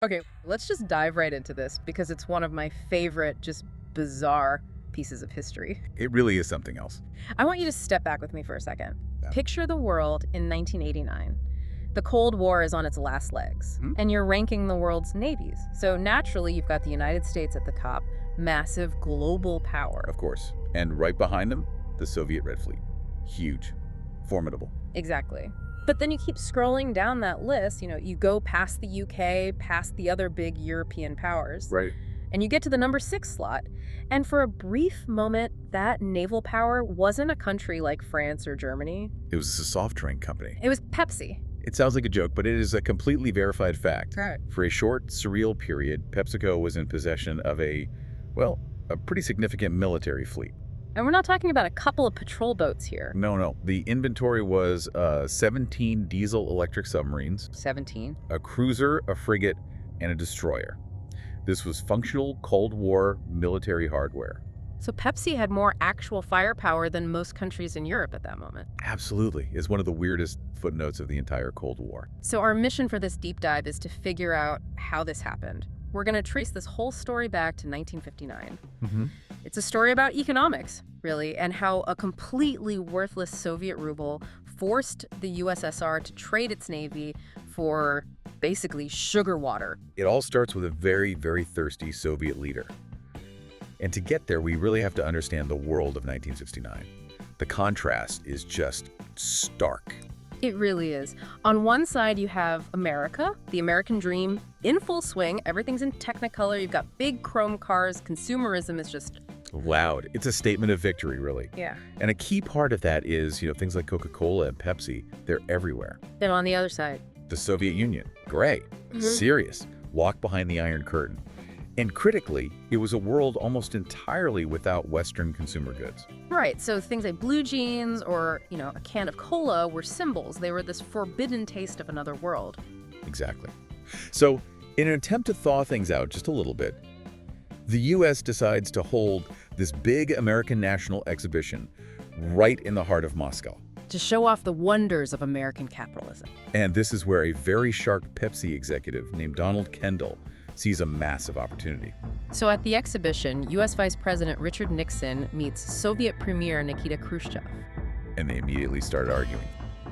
Okay, let's just dive right into this because it's one of my favorite, just bizarre pieces of history. It really is something else. I want you to step back with me for a second. Yeah. Picture the world in 1989. The Cold War is on its last legs, Mhm. and you're ranking the world's navies. So naturally, you've got the United States at the top, massive global power. Of course. And right behind them, the Soviet Red Fleet. Huge. Formidable. Exactly. But then you keep scrolling down that list, you go past the UK, past the other big European powers, Right. and you get to the number 6 slot. And for a brief moment, that naval power wasn't a country like France or Germany. It was a soft drink company. It was Pepsi. It sounds like a joke, but it is a completely verified fact. Right. For a short, surreal period, PepsiCo was in possession of a pretty significant military fleet. And we're not talking about a couple of patrol boats here. No. The inventory was 17 diesel-electric submarines, 17. a cruiser, a frigate, and a destroyer. This was functional Cold War military hardware. So Pepsi had more actual firepower than most countries in Europe at that moment. Absolutely. Is one of the weirdest footnotes of the entire Cold War. So our mission for this deep dive is to figure out how this happened. We're going to trace this whole story back to 1959. It's a story about economics, really, and how a completely worthless Soviet ruble forced the USSR to trade its navy for basically sugar water. It all starts with a very, very thirsty Soviet leader. And to get there, we really have to understand the world of 1969. The contrast is just stark. It really is. On one side, you have America, the American dream, in full swing. Everything's in Technicolor. You've got big chrome cars. Consumerism is just... Loud. It's a statement of victory, really. yeah. And a key part of that is, things like Coca-Cola and Pepsi, they're everywhere. Then on the other side, The Soviet Union, gray, serious, walk behind the Iron Curtain. And critically, it was a world almost entirely without Western consumer goods. right, so things like blue jeans or, a can of cola were symbols. They were this forbidden taste of another world. Exactly. So, in an attempt to thaw things out just a little bit, the U.S. decides to hold this big American national exhibition right in the heart of Moscow. To show off the wonders of American capitalism. And this is where a very sharp Pepsi executive named Donald Kendall sees a massive opportunity. So at the exhibition, U.S. Vice President Richard Nixon meets Soviet Premier Nikita Khrushchev. And they immediately start arguing.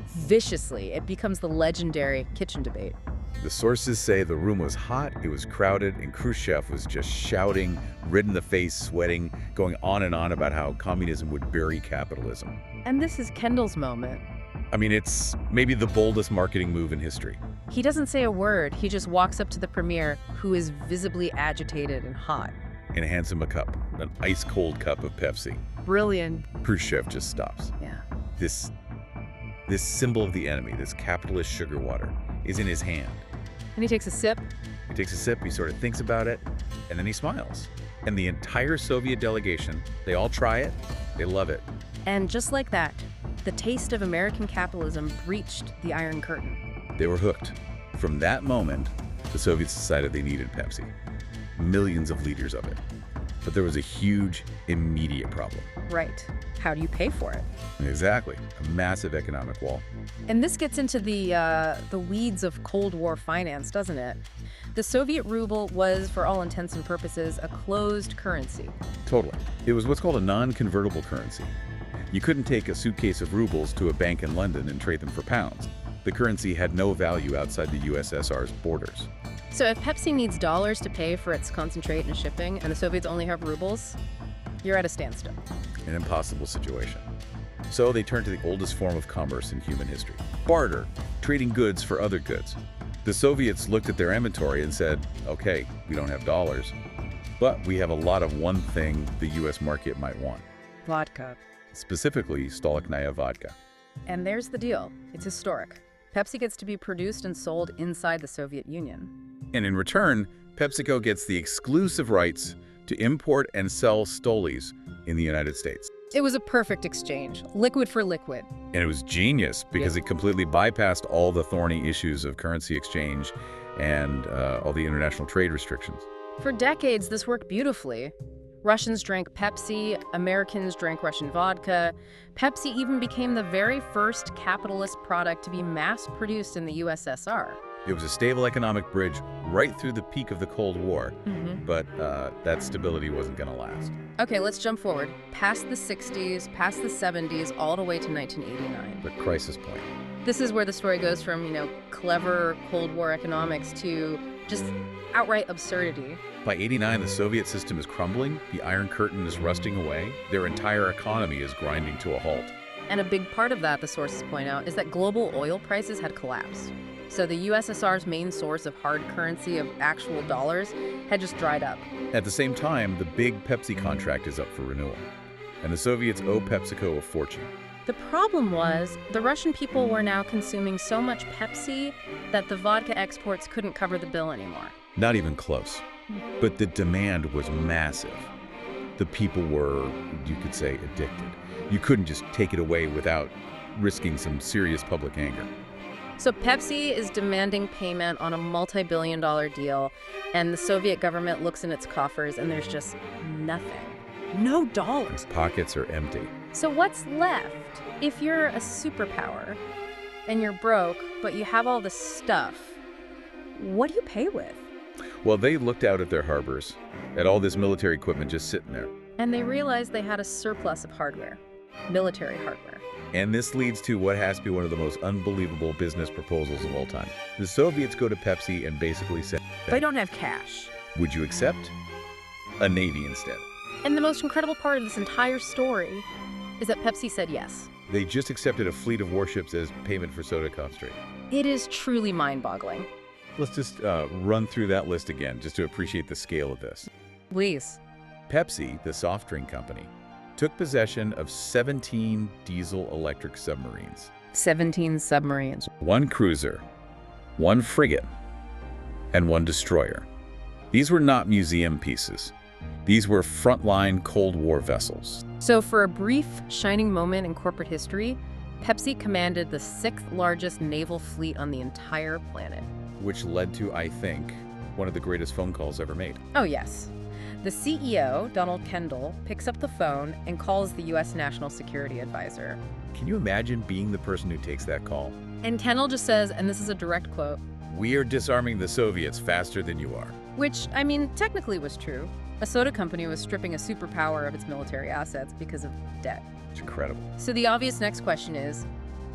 Viciously, it becomes the legendary kitchen debate. The sources say the room was hot, it was crowded, and Khrushchev was just shouting, red in the face, sweating, going on and on about how communism would bury capitalism. And this is Kendall's moment. I mean, it's maybe the boldest marketing move in history. He doesn't say a word. He just walks up to the premier, who is visibly agitated and hot. And hands him a cup, an ice-cold cup of Pepsi. Brilliant. Khrushchev just stops. Yeah. This symbol of the enemy, this capitalist sugar water, is in his hand. And he takes a sip. He takes a sip, he sort of thinks about it, and then he smiles. And the entire Soviet delegation, they all try it, they love it. And just like that, the taste of American capitalism breached the Iron Curtain. They were hooked. From that moment, the Soviets decided they needed Pepsi. Millions of liters of it. But there was a huge, immediate problem. Right. How do you pay for it? Exactly. A massive economic wall. And this gets into the weeds of Cold War finance, doesn't it? The Soviet ruble was, for all intents and purposes, a closed currency. Totally. It was what's called a non-convertible currency. You couldn't take a suitcase of rubles to a bank in London and trade them for pounds. The currency had no value outside the USSR's borders. So if Pepsi needs dollars to pay for its concentrate and shipping, and the Soviets only have rubles, you're at a standstill. An impossible situation. So they turned to the oldest form of commerce in human history. Barter, trading goods for other goods. The Soviets looked at their inventory and said, okay, we don't have dollars, but we have a lot of one thing the US market might want. Vodka. Specifically, Stolichnaya vodka. And there's the deal. It's historic. Pepsi gets to be produced and sold inside the Soviet Union. And in return, PepsiCo gets the exclusive rights to import and sell Stolis in the United States. It was a perfect exchange, liquid for liquid. And it was genius because it completely bypassed all the thorny issues of currency exchange and all the international trade restrictions. For decades, this worked beautifully. Russians drank Pepsi, Americans drank Russian vodka. Pepsi even became the very first capitalist product to be mass-produced in the USSR. It was a stable economic bridge right through the peak of the Cold War, but that stability wasn't going to last. Okay, let's jump forward. Past the 60s, past the 70s, all the way to 1989. The crisis point. This is where the story goes from, clever Cold War economics to just outright absurdity. By 89, the Soviet system is crumbling, the Iron Curtain is rusting away, their entire economy is grinding to a halt. And a big part of that, the sources point out, is that global oil prices had collapsed. So the USSR's main source of hard currency, of actual dollars, had just dried up. At the same time, the big Pepsi contract is up for renewal, and the Soviets owe PepsiCo a fortune. The problem was, the Russian people were now consuming so much Pepsi that the vodka exports couldn't cover the bill anymore. Not even close. But the demand was massive. The people were, you could say, addicted. You couldn't just take it away without risking some serious public anger. So Pepsi is demanding payment on a multi-billion-dollar deal, and the Soviet government looks in its coffers and there's just nothing. No dollars. Pockets are empty. So what's left? If you're a superpower and you're broke, but you have all this stuff, what do you pay with? Well, they looked out at their harbors, at all this military equipment just sitting there. And they realized they had a surplus of hardware, military hardware. And this leads to what has to be one of the most unbelievable business proposals of all time. The Soviets go to Pepsi and basically say, They don't have cash. would you accept a Navy instead? And the most incredible part of this entire story is that Pepsi said yes. They just accepted a fleet of warships as payment for soda concentrate. It is truly mind-boggling. Let's just run through that list again, just to appreciate the scale of this. Please. Pepsi, the soft drink company, took possession of 17 diesel-electric submarines. 17 submarines. 1 cruiser, 1 frigate, and 1 destroyer. These were not museum pieces. These were frontline Cold War vessels. So for a brief, shining moment in corporate history, Pepsi commanded the 6th largest naval fleet on the entire planet. Which led to, I think, one of the greatest phone calls ever made. Oh, yes. The CEO, Donald Kendall, picks up the phone and calls the U.S. National Security Advisor. Can you imagine being the person who takes that call? And Kendall just says, and this is a direct quote, "We are disarming the Soviets faster than you are." which, technically was true. A soda company was stripping a superpower of its military assets because of debt. It's incredible. So the obvious next question is,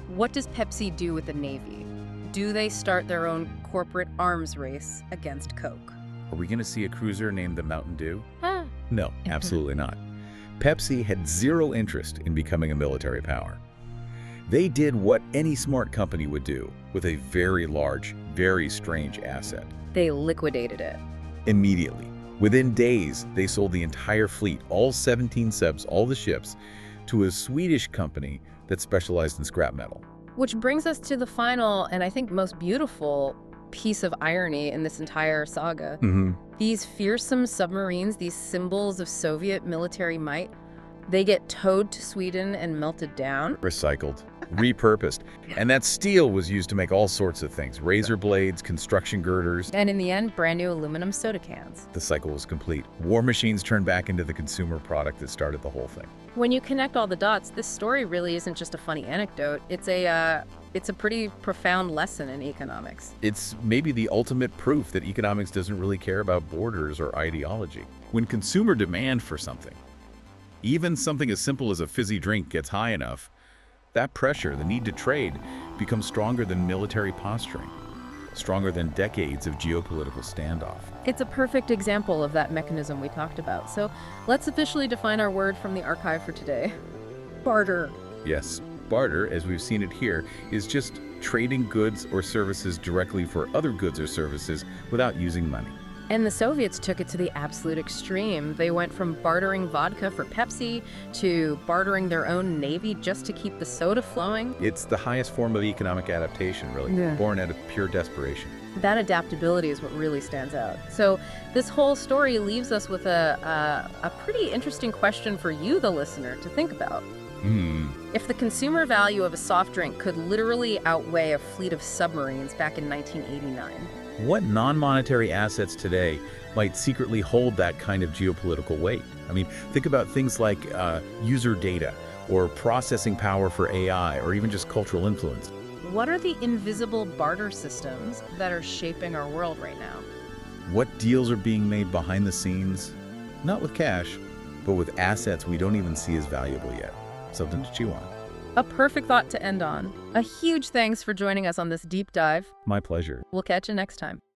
what does Pepsi do with the Navy? Do they start their own corporate arms race against Coke? Are we going to see a cruiser named the Mountain Dew? Huh. No, absolutely not. Pepsi had zero interest in becoming a military power. They did what any smart company would do with a very large, very strange asset. They liquidated it. Immediately. Within days, they sold the entire fleet, all 17 subs, all the ships, to a Swedish company that specialized in scrap metal. Which brings us to the final, and I think most beautiful, piece of irony in this entire saga. These fearsome submarines, these symbols of Soviet military might, they get towed to Sweden and melted down. Recycled, repurposed. And that steel was used to make all sorts of things. Razor blades, construction girders. And in the end, brand new aluminum soda cans. The cycle was complete. War machines turned back into the consumer product that started the whole thing. When you connect all the dots, this story really isn't just a funny anecdote. It's a pretty profound lesson in economics. It's maybe the ultimate proof that economics doesn't really care about borders or ideology. When consumer demand for something, even something as simple as a fizzy drink, gets high enough, that pressure, the need to trade, becomes stronger than military posturing, stronger than decades of geopolitical standoff. It's a perfect example of that mechanism we talked about. So let's officially define our word from the archive for today. Barter. Yes, barter, as we've seen it here, is just trading goods or services directly for other goods or services without using money. And the Soviets took it to the absolute extreme. They went from bartering vodka for Pepsi to bartering their own navy just to keep the soda flowing. It's the highest form of economic adaptation, really, born out of pure desperation. That adaptability is what really stands out. So this whole story leaves us with a pretty interesting question for you, the listener, to think about. If the consumer value of a soft drink could literally outweigh a fleet of submarines back in 1989, what non-monetary assets today might secretly hold that kind of geopolitical weight? I mean, think about things like user data or processing power for AI or even just cultural influence. what are the invisible barter systems that are shaping our world right now? What deals are being made behind the scenes? Not with cash, but with assets we don't even see as valuable yet. Something to chew on. A perfect thought to end on. A huge thanks for joining us on this deep dive. My pleasure. We'll catch you next time.